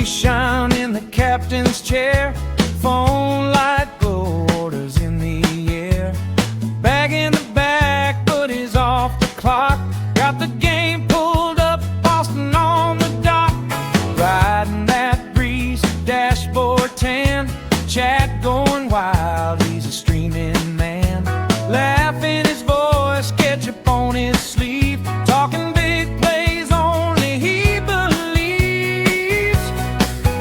shine in the captain's chair. Phone light glow, orders in the air. Bag in the back, but he's off the clock. Got the game pulled up, Boston on the dock. Riding that breeze, dashboard tan. Chat going wild, he's a streaming man. Laughing his voice, ketchup on his sleeve. Talking big plays, only he believes.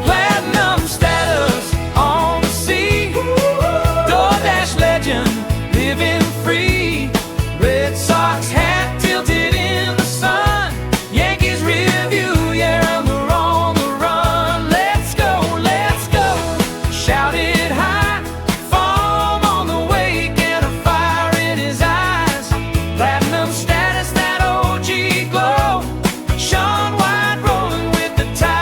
Platinum status on the sea. DoorDash legend, living free. Red Sox hat tilted in the sun. Yankees rear view, yeah, they're on the run. Let's go, let's go. Shout it high. Foam on the wake and a fire in his eyes. Platinum status, that OG glow. Sean White rolling with the tide.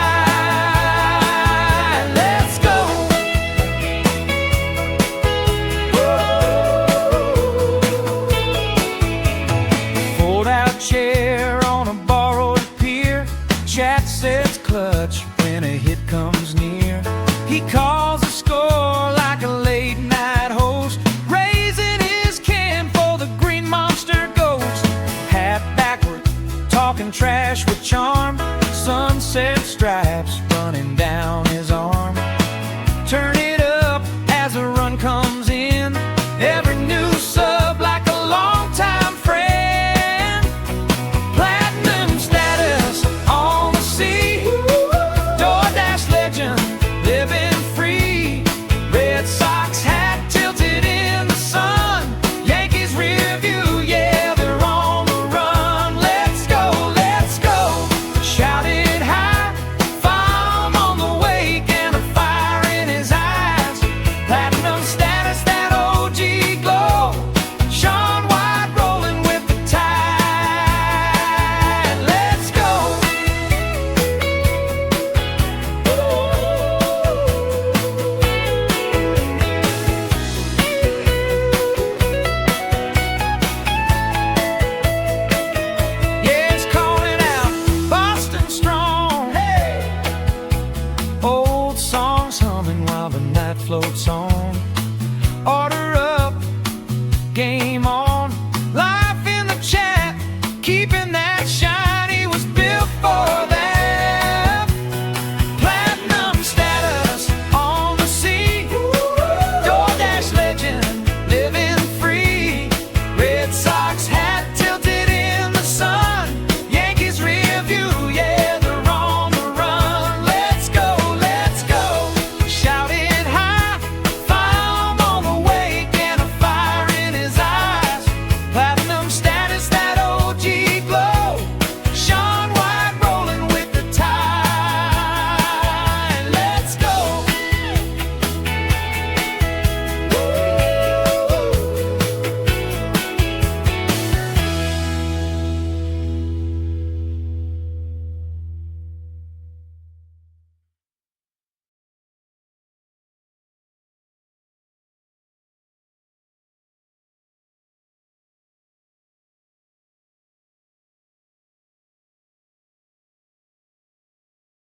Let's go. Fold out chair on a borrowed pier. Chat says clutch when a hit comes near. He calls a score like a late night host, raising his can for the Green Monster Ghost. Hat backward, talking trash with charm. Sunset stripes running down his arm. Turn it up as a run comes in. Every new sub like a longtime friend. Platinum status on the sea. DoorDash legend, living free. Red Sox hat tilted in the sun. Yankees rear view, yeah, they're on the run. Let's go, let's go. Shout it high. Foam on the wake and a fire in his eyes. Platinum status, that OG glow. Sean White rolling with the tide. Let's go. Yeah, it's calling out Boston strong. Hey. Old songs humming while the night floats on.